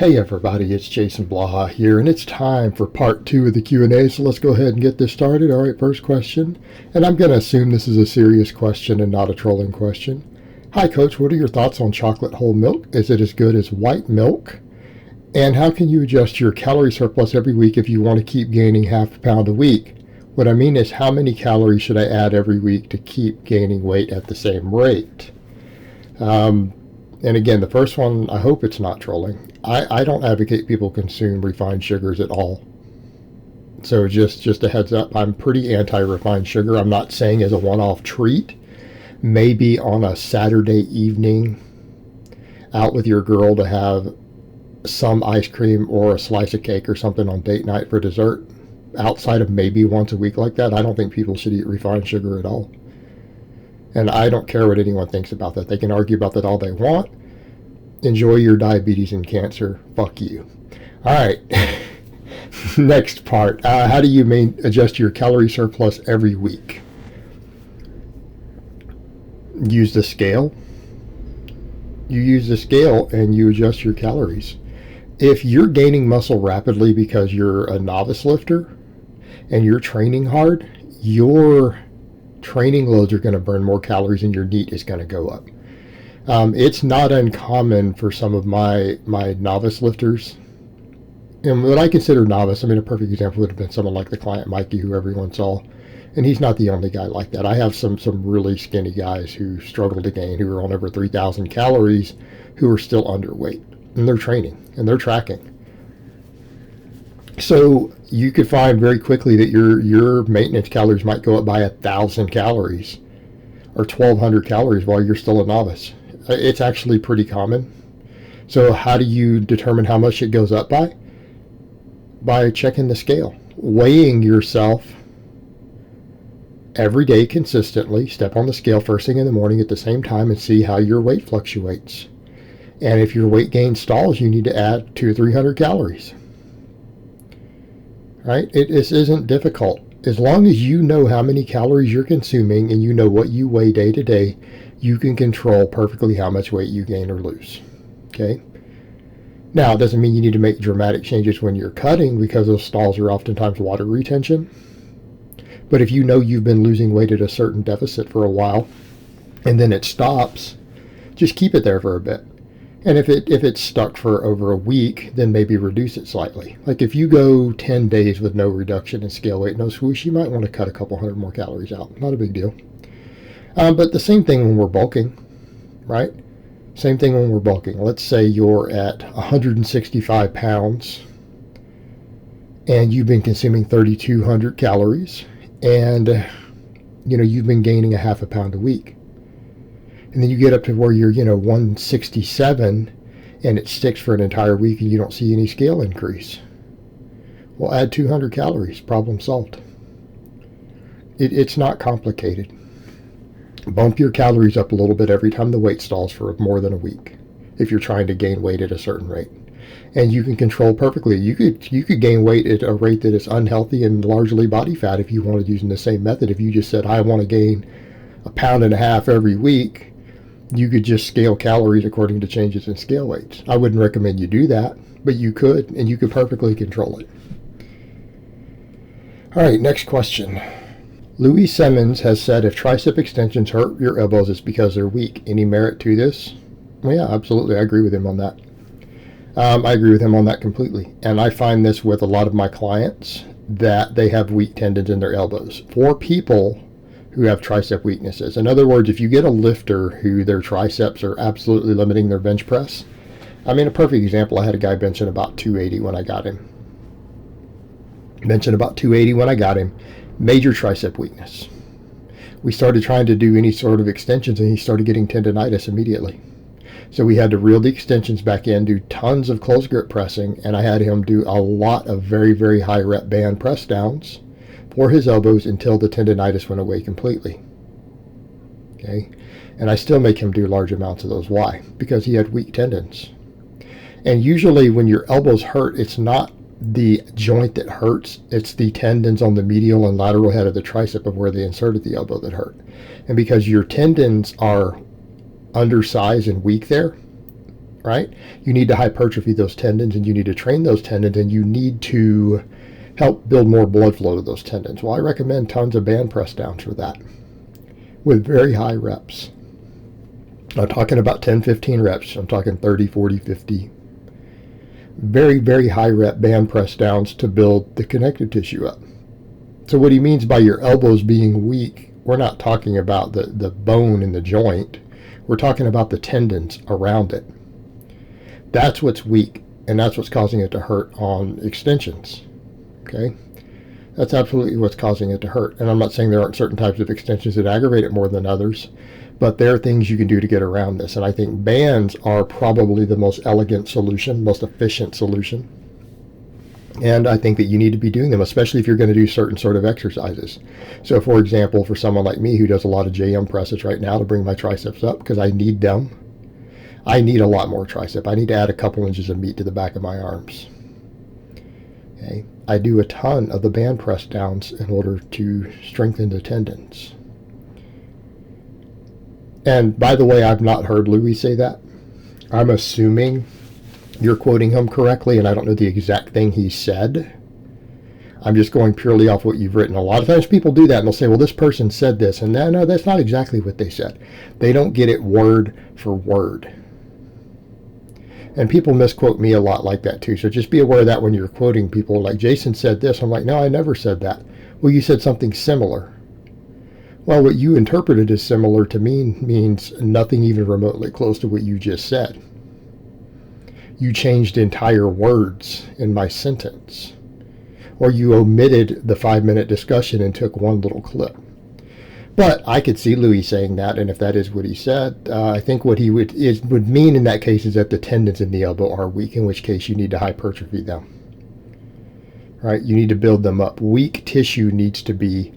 Hey everybody, it's Jason Blaha here, and it's time for part 2 of the Q&A, so let's go ahead and get this started. Alright, first question, and I'm going to assume this is a serious question and not a trolling question. Hi Coach, what are your thoughts on chocolate whole milk? Is it as good as white milk? And how can you adjust your calorie surplus every week if you want to keep gaining half a pound a week? What I mean is, how many calories should I add every week to keep gaining weight at the same rate? And again, the first one, I hope it's not trolling. I don't advocate people consume refined sugars at all. So just a heads up, I'm pretty anti-refined sugar. I'm not saying as a one-off treat. Maybe on a Saturday evening out with your girl to have some ice cream or a slice of cake or something on date night for dessert. Outside of maybe once a week like that, I don't think people should eat refined sugar at all. And I don't care what anyone thinks about that. They can argue about that all they want. Enjoy your diabetes and cancer. Fuck you. All right. Next part. How do you adjust your calorie surplus every week? Use the scale. You use the scale and you adjust your calories. If you're gaining muscle rapidly because you're a novice lifter and you're training hard, your training loads are going to burn more calories and your NEAT is going to go up. It's not uncommon for some of my novice lifters, and what I consider novice, I mean, a perfect example would have been someone like the client Mikey, who everyone saw, and he's not the only guy like that. I have some really skinny guys who struggle to gain, who are on over 3,000 calories, who are still underweight, and they're training and they're tracking. So you could find very quickly that your maintenance calories might go up by 1,000 calories or 1,200 calories while you're still a novice. It's actually pretty common. So how do you determine how much it goes up by? By checking the scale, weighing yourself every day consistently. Step on the scale first thing in the morning at the same time and see how your weight fluctuates. And if your weight gain stalls, you need to add 200 or 300 calories. Right? This isn't difficult. As long as you know how many calories you're consuming and you know what you weigh day to day, you can control perfectly how much weight you gain or lose. Okay? Now, it doesn't mean you need to make dramatic changes when you're cutting, because those stalls are oftentimes water retention. But if you know you've been losing weight at a certain deficit for a while and then it stops, just keep it there for a bit. And if it's stuck for over a week, then maybe reduce it slightly. Like if you go 10 days with no reduction in scale weight, no swoosh, you might want to cut a couple hundred more calories out. Not a big deal. But the same thing when we're bulking, right? Same thing when we're bulking. Let's say you're at 165 pounds and you've been consuming 3,200 calories and you've been gaining a half a pound a week. And then you get up to where you're, 167 and it sticks for an entire week and you don't see any scale increase. Well, add 200 calories, problem solved. It's not complicated. Bump your calories up a little bit every time the weight stalls for more than a week if you're trying to gain weight at a certain rate. And you can control perfectly. You could gain weight at a rate that is unhealthy and largely body fat if you wanted using the same method. If you just said, I want to gain 1.5 pounds every week, you could just scale calories according to changes in scale weights. I wouldn't recommend you do that, but you could, and you could perfectly control it. All right, next question. Louie Simmons has said if tricep extensions hurt your elbows, it's because they're weak. Any merit to this? Well, yeah, absolutely. I agree with him on that. I agree with him on that completely. And I find this with a lot of my clients, that they have weak tendons in their elbows. For people who have tricep weaknesses. In other words, if you get a lifter who their triceps are absolutely limiting their bench press. I mean, a perfect example, I had a guy benching about 280 when I got him. Major tricep weakness. We started trying to do any sort of extensions and he started getting tendonitis immediately. So we had to reel the extensions back in, do tons of close grip pressing, and I had him do a lot of very, very high rep band press downs for his elbows until the tendonitis went away completely. Okay? And I still make him do large amounts of those. Why? Because he had weak tendons. And usually when your elbows hurt, it's not the joint that hurts, it's the tendons on the medial and lateral head of the tricep of where they inserted the elbow that hurt. And because your tendons are undersized and weak there, right? You need to hypertrophy those tendons, and you need to train those tendons, and you need to help build more blood flow to those tendons. Well, I recommend tons of band press downs for that with very high reps. I'm talking about 10, 15 reps. I'm talking 30, 40, 50. Very, very high rep band press downs to build the connective tissue up. So what he means by your elbows being weak, we're not talking about the bone in the joint. We're talking about the tendons around it. That's what's weak, and that's what's causing it to hurt on extensions. Okay? That's absolutely what's causing it to hurt. And I'm not saying there aren't certain types of extensions that aggravate it more than others, but there are things you can do to get around this. And I think bands are probably the most elegant solution, most efficient solution. And I think that you need to be doing them, especially if you're going to do certain sort of exercises. So, for example, for someone like me who does a lot of JM presses right now to bring my triceps up because I need them, I need a lot more tricep. I need to add a couple inches of meat to the back of my arms. Okay. I do a ton of the band press downs in order to strengthen the tendons. And by the way, I've not heard Louie say that. I'm assuming you're quoting him correctly, and I don't know the exact thing he said. I'm just going purely off what you've written. A lot of times people do that, and they'll say, well, this person said this, and no, that's not exactly what they said. They don't get it word for word. And people misquote me a lot like that too. So just be aware of that when you're quoting people. Like, Jason said this. I'm like, no, I never said that. Well, you said something similar. Well, what you interpreted as similar to me means nothing even remotely close to what you just said. You changed entire words in my sentence. Or you omitted the 5-minute discussion and took one little clip. But I could see Louie saying that, and if that is what he said, I think what he would mean in that case is that the tendons in the elbow are weak, in which case you need to hypertrophy them. Right? You need to build them up. Weak tissue needs to be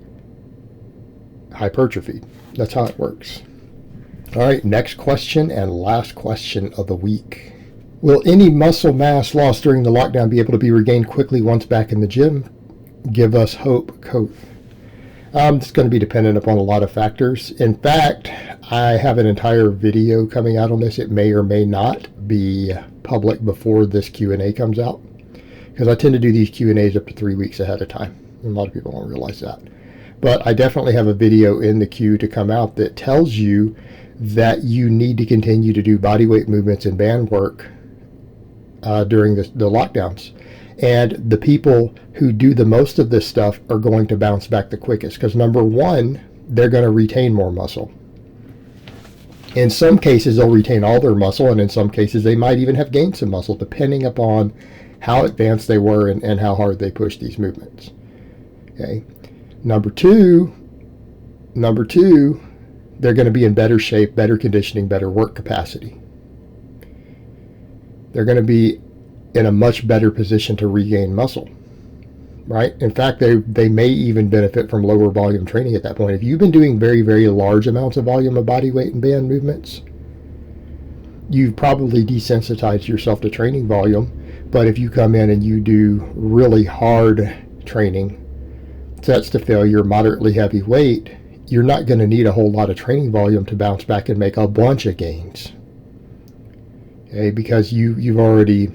hypertrophied. That's how it works. All right, next question and last question of the week. Will any muscle mass lost during the lockdown be able to be regained quickly once back in the gym? Give us hope, coath. It's going to be dependent upon a lot of factors. In fact, I have an entire video coming out on this. It may or may not be public before this Q&A comes out, because I tend to do these Q&As up to 3 weeks ahead of time. And a lot of people don't realize that. But I definitely have a video in the queue to come out that tells you that you need to continue to do body weight movements and band work during the lockdowns. And the people who do the most of this stuff are going to bounce back the quickest because, number one, they're going to retain more muscle. In some cases, they'll retain all their muscle, and in some cases, they might even have gained some muscle, depending upon how advanced they were and how hard they pushed these movements. Okay. Number two, they're going to be in better shape, better conditioning, better work capacity. They're going to be in a much better position to regain muscle, right? In fact, they may even benefit from lower volume training at that point. If you've been doing very, very large amounts of volume of body weight and band movements, you've probably desensitized yourself to training volume. But if you come in and you do really hard training, sets to failure, moderately heavy weight, you're not going to need a whole lot of training volume to bounce back and make a bunch of gains. Okay, because you've already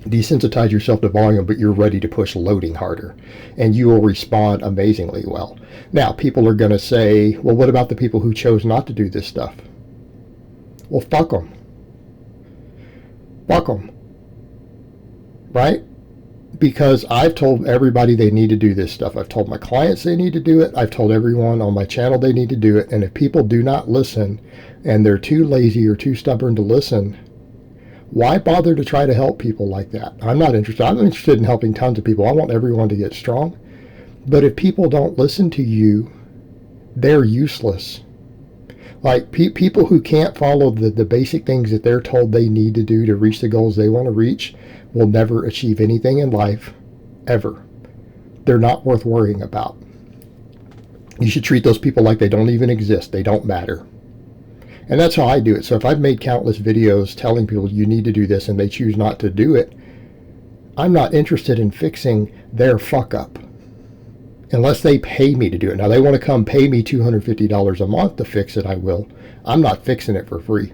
desensitize yourself to volume, but you're ready to push loading harder, and you will respond amazingly well. Now, people are going to say, well, what about the people who chose not to do this stuff? Well, fuck them. Fuck them. Right? Because I've told everybody they need to do this stuff. I've told my clients they need to do it. I've told everyone on my channel they need to do it. And if people do not listen, and they're too lazy or too stubborn to listen, why bother to try to help people like that? I'm not interested. I'm interested in helping tons of people. I want everyone to get strong. But if people don't listen to you, they're useless. Like people who can't follow the basic things that they're told they need to do to reach the goals they want to reach will never achieve anything in life, ever. They're not worth worrying about. You should treat those people like they don't even exist. They don't matter. And that's how I do it. So if I've made countless videos telling people you need to do this and they choose not to do it, I'm not interested in fixing their fuck up unless they pay me to do it. Now, they want to come pay me $250 a month to fix it, I will. I'm not fixing it for free.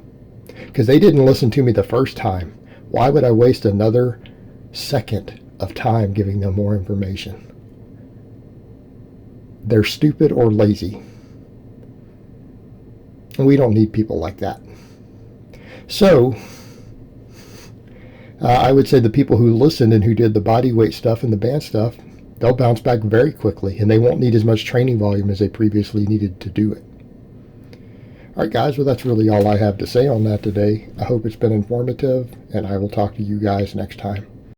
because they didn't listen to me the first time. Why would I waste another second of time giving them more information? They're stupid or lazy. And we don't need people like that. So, I would say the people who listened and who did the body weight stuff and the band stuff, they'll bounce back very quickly, and they won't need as much training volume as they previously needed to do it. All right, guys, well, that's really all I have to say on that today. I hope it's been informative, and I will talk to you guys next time.